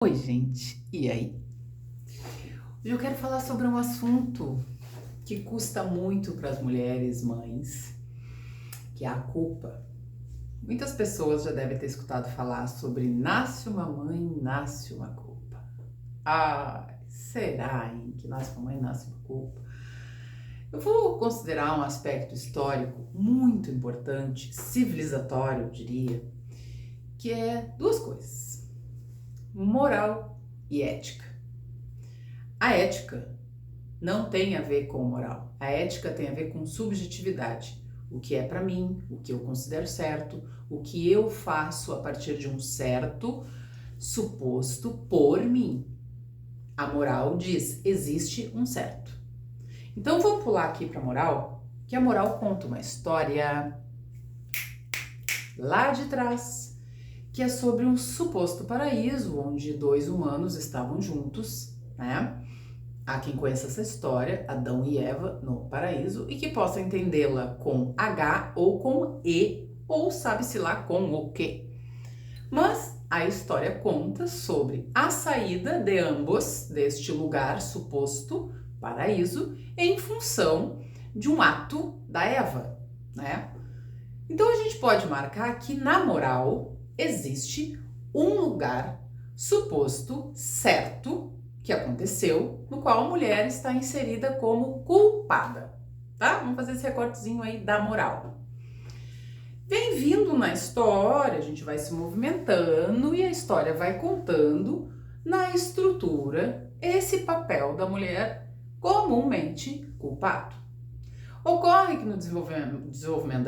Oi, gente, e aí? Hoje eu quero falar sobre um assunto que custa muito para as mulheres mães, que é a culpa. Muitas pessoas já devem ter escutado falar sobre nasce uma mãe, nasce uma culpa. Será, hein, que nasce uma mãe, nasce uma culpa? Eu vou considerar um aspecto histórico muito importante, civilizatório, eu diria, que é duas coisas: moral e ética. A ética não tem a ver com moral. A ética tem a ver com subjetividade. O que é para mim, o que eu considero certo, o que eu faço a partir de um certo suposto por mim. A moral diz, existe um certo. Então vamos pular aqui para a moral, que a moral conta uma história lá de trás, que é sobre um suposto paraíso onde dois humanos estavam juntos, né? Há quem conheça essa história, Adão e Eva no paraíso, e que possa entendê-la com H ou com E, ou sabe-se lá com o quê. Mas a história conta sobre a saída de ambos deste lugar suposto paraíso em função de um ato da Eva, né? Então a gente pode marcar que na moral existe um lugar suposto certo que aconteceu, no qual a mulher está inserida como culpada, tá? Vamos fazer esse recortezinho aí da moral. Vem vindo na história, a gente vai se movimentando e a história vai contando na estrutura esse papel da mulher comumente culpado. Ocorre que no desenvolvimento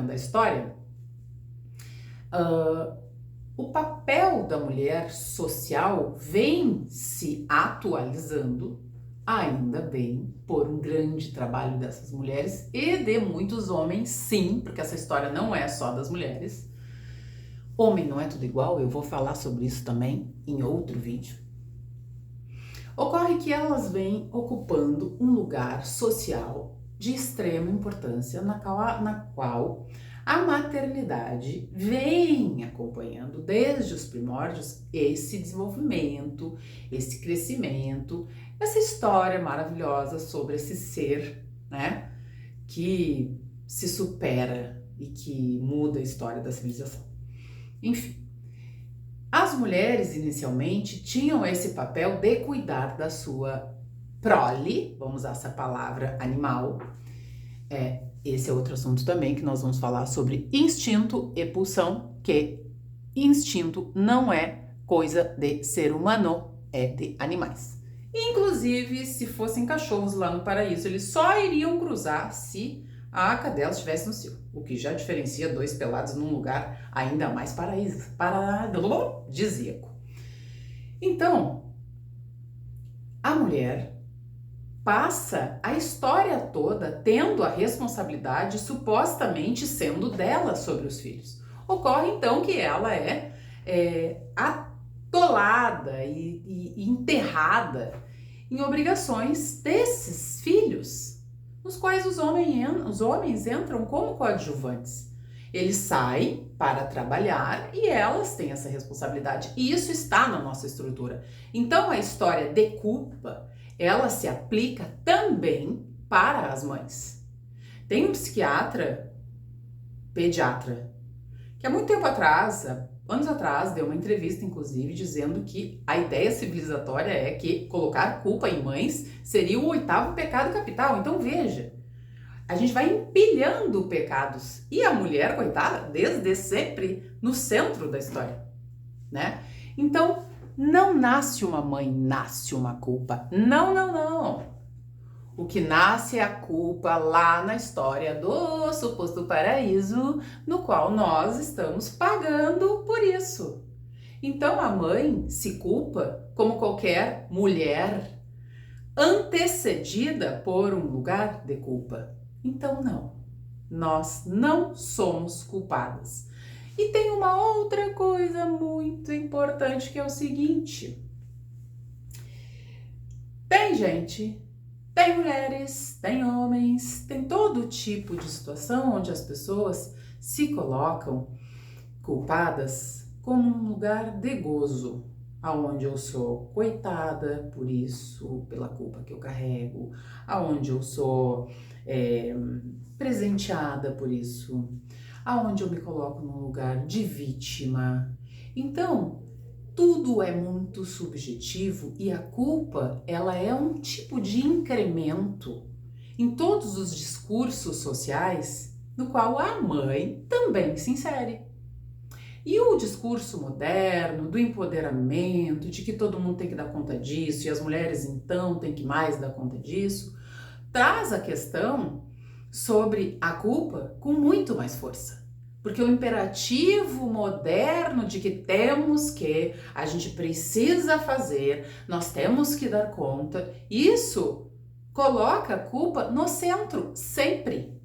da história, o papel da mulher social vem se atualizando, ainda bem, por um grande trabalho dessas mulheres e de muitos homens, sim, porque essa história não é só das mulheres. Homem não é tudo igual, eu vou falar sobre isso também em outro vídeo. Ocorre que elas vêm ocupando um lugar social de extrema importância na qual a maternidade vem acompanhando desde os primórdios esse desenvolvimento, esse crescimento, essa história maravilhosa sobre esse ser, né, que se supera e que muda a história da civilização. Enfim, as mulheres inicialmente tinham esse papel de cuidar da sua prole, vamos usar essa palavra animal. Esse é outro assunto também que nós vamos falar sobre instinto e pulsão, que instinto não é coisa de ser humano, é de animais. Inclusive, se fossem cachorros lá no paraíso, eles só iriam cruzar se a cadela estivesse no cio, o que já diferencia dois pelados num lugar ainda mais paradisíaco. Então, a mulher passa a história toda tendo a responsabilidade supostamente sendo dela sobre os filhos. Ocorre então que ela é atolada e enterrada em obrigações desses filhos, nos quais os homens entram como coadjuvantes. Eles saem para trabalhar e elas têm essa responsabilidade. E isso está na nossa estrutura. Então a história de culpa, ela se aplica também para as mães. Tem um pediatra, que há muito tempo atrás, anos atrás, deu uma entrevista, inclusive, dizendo que a ideia civilizatória é que colocar culpa em mães seria o 8º pecado capital. Então veja, a gente vai empilhando pecados e a mulher, coitada, desde sempre no centro da história, né? Então, não nasce uma mãe, nasce uma culpa. Não, não, não. O que nasce é a culpa lá na história do suposto paraíso, no qual nós estamos pagando por isso. Então, a mãe se culpa como qualquer mulher antecedida por um lugar de culpa. Então, não. Nós não somos culpadas. E tem uma outra coisa muito importante que é o seguinte: tem gente, tem mulheres, tem homens, tem todo tipo de situação onde as pessoas se colocam culpadas como um lugar de gozo. aonde eu sou coitada por isso, pela culpa que eu carrego, aonde eu sou presenteada por isso, aonde eu me coloco num lugar de vítima. Então, tudo é muito subjetivo e a culpa, ela é um tipo de incremento em todos os discursos sociais no qual a mãe também se insere. E o discurso moderno do empoderamento, de que todo mundo tem que dar conta disso e as mulheres então têm que mais dar conta disso, traz a questão sobre a culpa com muito mais força. Porque o imperativo moderno de que temos que, a gente precisa fazer, nós temos que dar conta, isso coloca a culpa no centro, sempre.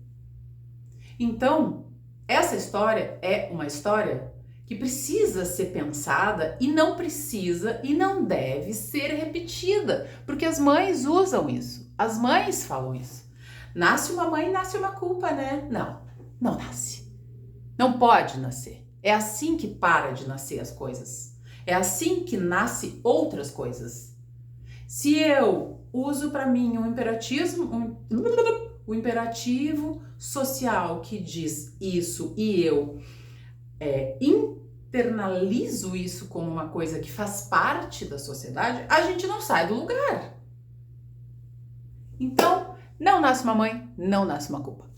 Então, essa história é uma história que precisa ser pensada e não precisa e não deve ser repetida, porque as mães usam isso, as mães falam isso. Nasce uma mãe, nasce uma culpa, né? Não, não nasce. Não pode nascer. É assim que para de nascer as coisas. É assim que nasce outras coisas. Se eu uso para mim um imperativo social que diz isso e eu internalizo isso como uma coisa que faz parte da sociedade, a gente não sai do lugar. Então, não nasce uma mãe, não nasce uma culpa.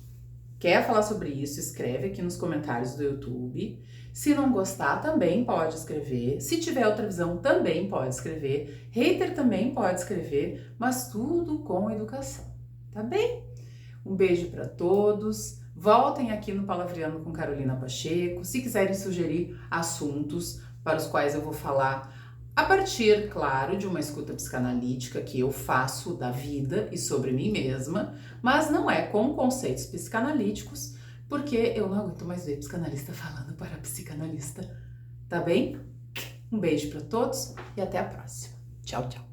Quer falar sobre isso? Escreve aqui nos comentários do YouTube. Se não gostar, também pode escrever. Se tiver outra visão, também pode escrever. Hater também pode escrever, mas tudo com educação, tá bem? Um beijo para todos. Voltem aqui no Palavreando com Carolina Pacheco. Se quiserem sugerir assuntos para os quais eu vou falar a partir, claro, de uma escuta psicanalítica que eu faço da vida e sobre mim mesma, mas não é com conceitos psicanalíticos, porque eu não aguento mais ver psicanalista falando para psicanalista, tá bem? Um beijo para todos e até a próxima. Tchau, tchau.